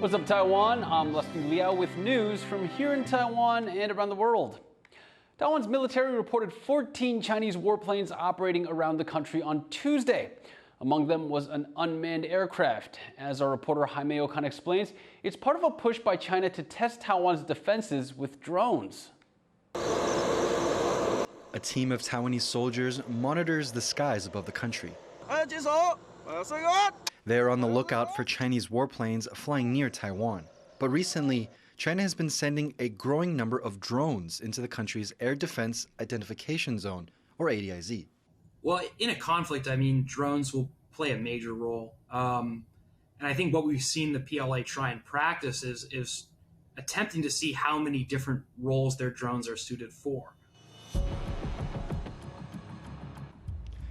What's up, Taiwan? I'm Liao with news from here in Taiwan and around the world. Taiwan's military reported 14 Chinese warplanes operating around the country on Tuesday. Among them was an unmanned aircraft. As our reporter Jaime Okan explains, it's part of a push by China to test Taiwan's defenses with drones. A team of Taiwanese soldiers monitors the skies above the country. They are on the lookout for Chinese warplanes flying near Taiwan. But recently, China has been sending a growing number of drones into the country's Air Defense Identification Zone, or ADIZ. Well, in a conflict, drones will play a major role. And I think what we've seen the PLA try and practice is attempting to see how many different roles their drones are suited for.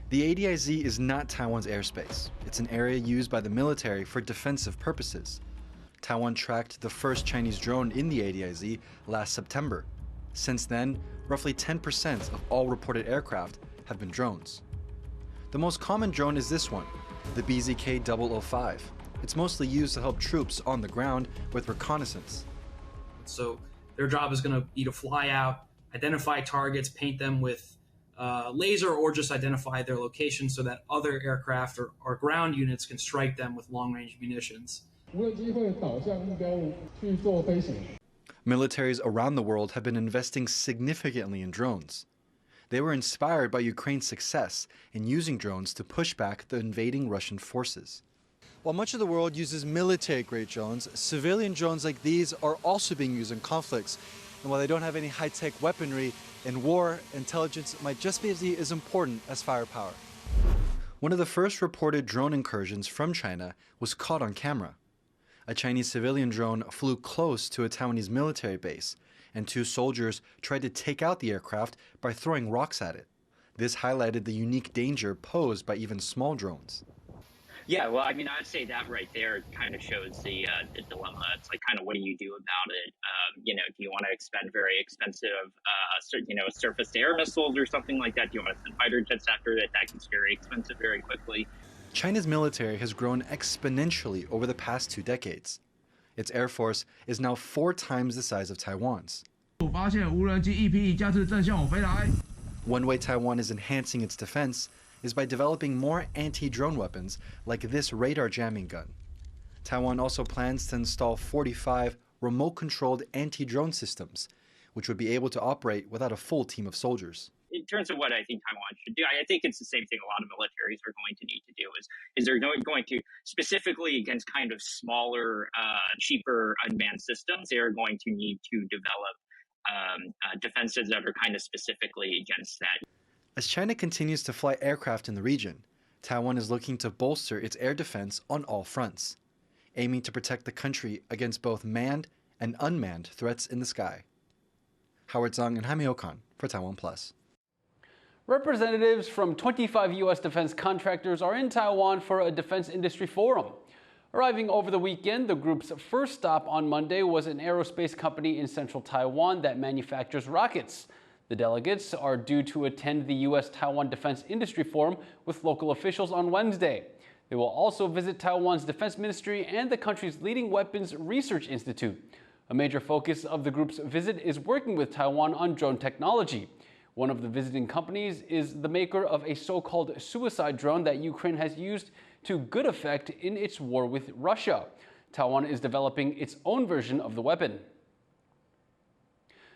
The ADIZ is not Taiwan's airspace. It's an area used by the military for defensive purposes. Taiwan tracked the first Chinese drone in the ADIZ last September. Since then, roughly 10% of all reported aircraft have been drones. The most common drone is this one, the BZK-005. It's mostly used to help troops on the ground with reconnaissance. So their job is going to be to fly out, identify targets, paint them with laser, or just identify their location so that other aircraft or ground units can strike them with long-range munitions. Militaries around the world have been investing significantly in drones. They were inspired by Ukraine's success in using drones to push back the invading Russian forces. While much of the world uses military-grade drones, civilian drones like these are also being used in conflicts. And while they don't have any high-tech weaponry, in war, intelligence might just be as important as firepower. One of the first reported drone incursions from China was caught on camera. A Chinese civilian drone flew close to a Taiwanese military base, and two soldiers tried to take out the aircraft by throwing rocks at it. This highlighted the unique danger posed by even small drones. Yeah, well, I'd say that right there kind of shows the dilemma. It's like, kind of, what do you do about it? Do you want to expend very expensive, surface-to-air missiles or something like that? Do you want to send fighter jets after it? That gets very expensive very quickly. China's military has grown exponentially over the past 2 decades. Its air force is now 4 times the size of Taiwan's. One way Taiwan is enhancing its defense is by developing more anti-drone weapons like this radar jamming gun. Taiwan also plans to install 45 remote-controlled anti-drone systems, which would be able to operate without a full team of soldiers. In terms of what I think Taiwan should do, I think it's the same thing a lot of militaries are going to need to do, is they're going to, specifically against kind of smaller, cheaper unmanned systems, they are going to need to develop defenses that are kind of specifically against that. As China continues to fly aircraft in the region, Taiwan is looking to bolster its air defense on all fronts, aiming to protect the country against both manned and unmanned threats in the sky. Howard Zhang and Jaime Okan for TaiwanPlus. Representatives from 25 U.S. defense contractors are in Taiwan for a defense industry forum. Arriving over the weekend, the group's first stop on Monday was an aerospace company in central Taiwan that manufactures rockets. The delegates are due to attend the U.S.-Taiwan Defense Industry Forum with local officials on Wednesday. They will also visit Taiwan's Defense Ministry and the country's leading weapons research institute. A major focus of the group's visit is working with Taiwan on drone technology. One of the visiting companies is the maker of a so-called suicide drone that Ukraine has used to good effect in its war with Russia. Taiwan is developing its own version of the weapon.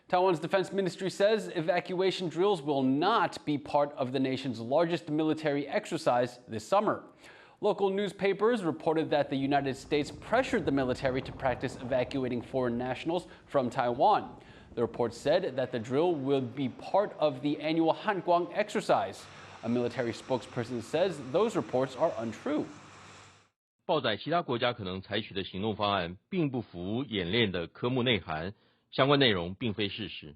Taiwan's defense ministry says evacuation drills will not be part of the nation's largest military exercise this summer. Local newspapers reported that the United States pressured the military to practice evacuating foreign nationals from Taiwan. The report said that the drill will be part of the annual Hanguang exercise. A military spokesperson says those reports are untrue. 报载其他国家可能采取的行动方案并不符演练的科目内涵。 相关内容并非事实。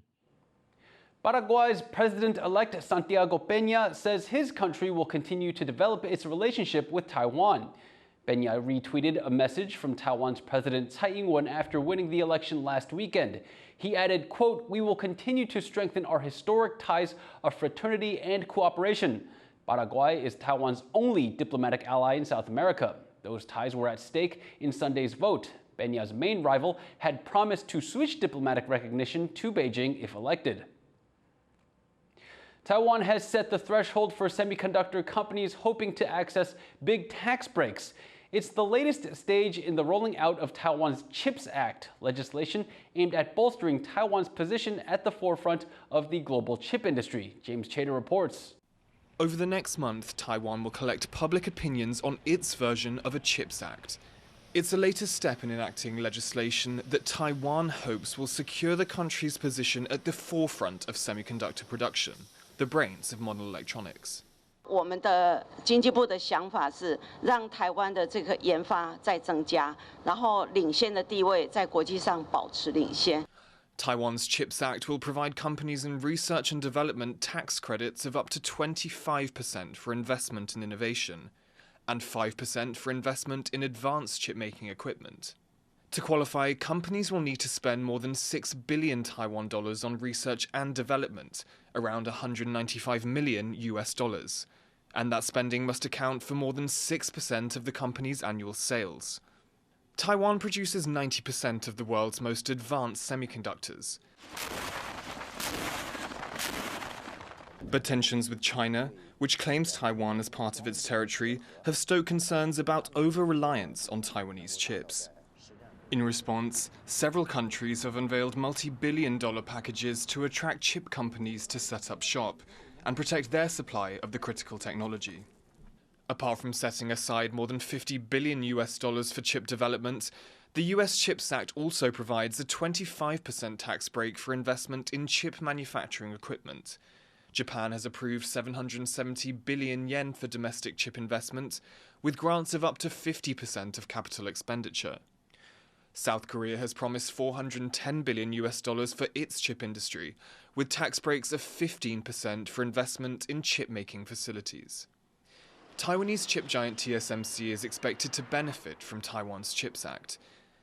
Paraguay's president-elect Santiago Peña says his country will continue to develop its relationship with Taiwan. Peña retweeted a message from Taiwan's President Tsai Ing-wen after winning the election last weekend. He added, quote, "We will continue to strengthen our historic ties of fraternity and cooperation. Paraguay is Taiwan's only diplomatic ally in South America. Those ties were at stake in Sunday's vote. Benya's main rival, had promised to switch diplomatic recognition to Beijing if elected. Taiwan has set the threshold for semiconductor companies hoping to access big tax breaks. It's the latest stage in the rolling out of Taiwan's CHIPS Act, legislation aimed at bolstering Taiwan's position at the forefront of the global chip industry. James Chater reports. Over the next month, Taiwan will collect public opinions on its version of a CHIPS Act. It's the latest step in enacting legislation that Taiwan hopes will secure the country's position at the forefront of semiconductor production, the brains of modern electronics. 我们的经济部的想法是让台湾的这个研发再增加，然后领先的地位在国际上保持领先。 Taiwan's CHIPS Act will provide companies in research and development tax credits of up to 25% for investment in innovation, and 5% for investment in advanced chip-making equipment. To qualify, companies will need to spend more than 6 billion Taiwan dollars on research and development, around 195 million US dollars. And that spending must account for more than 6% of the company's annual sales. Taiwan produces 90% of the world's most advanced semiconductors. But tensions with China, which claims Taiwan as part of its territory, have stoked concerns about over-reliance on Taiwanese chips. In response, several countries have unveiled multi-billion-dollar packages to attract chip companies to set up shop and protect their supply of the critical technology. Apart from setting aside more than 50 billion US dollars for chip development, the US CHIPS Act also provides a 25% tax break for investment in chip manufacturing equipment. Japan has approved 770 billion yen for domestic chip investment, with grants of up to 50% of capital expenditure. South Korea has promised 410 billion US dollars for its chip industry, with tax breaks of 15% for investment in chip-making facilities. Taiwanese chip giant TSMC is expected to benefit from Taiwan's CHIPS Act.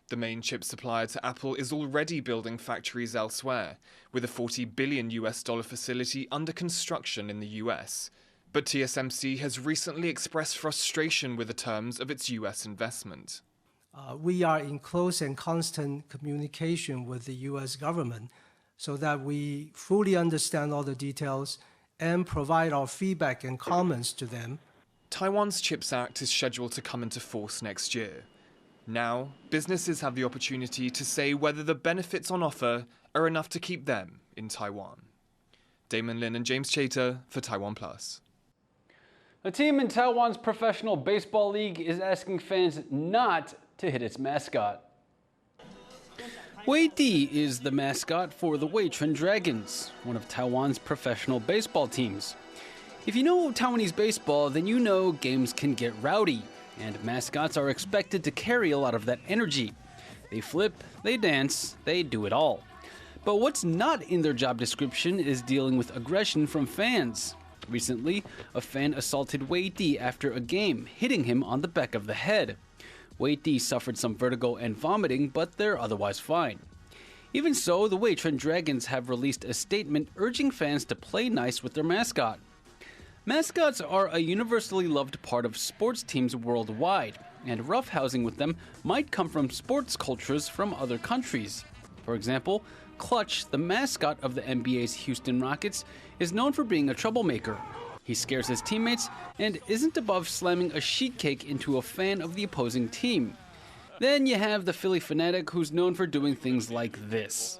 The main chip supplier to Apple is already building factories elsewhere, with a 40 billion US dollar facility under construction in the US. But TSMC has recently expressed frustration with the terms of its US investment. We are in close and constant communication with the US government so that we fully understand all the details and provide our feedback and comments to them. Taiwan's CHIPS Act is scheduled to come into force next year. Now, businesses have the opportunity to say whether the benefits on offer are enough to keep them in Taiwan. Damon Lin and James Chater for TaiwanPlus. A team in Taiwan's professional baseball league is asking fans not to hit its mascot. Wei Di is the mascot for the Weitren Dragons, one of Taiwan's professional baseball teams. If you know Taiwanese baseball, then you know games can get rowdy, and mascots are expected to carry a lot of that energy. They flip, they dance, they do it all. But what's not in their job description is dealing with aggression from fans. Recently, a fan assaulted Wei Di after a game, hitting him on the back of the head. Wei Di suffered some vertigo and vomiting, but they're otherwise fine. Even so, the Weitren Dragons have released a statement urging fans to play nice with their mascot. Mascots are a universally loved part of sports teams worldwide, and roughhousing with them might come from sports cultures from other countries. For example, Clutch, the mascot of the NBA's Houston Rockets, is known for being a troublemaker. He scares his teammates and isn't above slamming a sheet cake into a fan of the opposing team. Then you have the Philly fanatic who's known for doing things like this.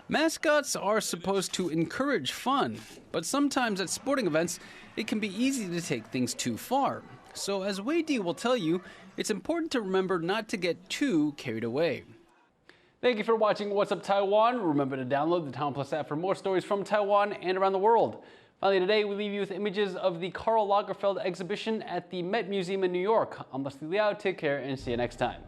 Mascots are supposed to encourage fun, but sometimes at sporting events, it can be easy to take things too far. So as Wei Di will tell you, it's important to remember not to get too carried away. Thank you for watching What's Up Taiwan. Remember to download the TaiwanPlus app for more stories from Taiwan and around the world. Finally, today we leave you with images of the Karl Lagerfeld exhibition at the Met Museum in New York. I'm Liao. Take care and see you next time.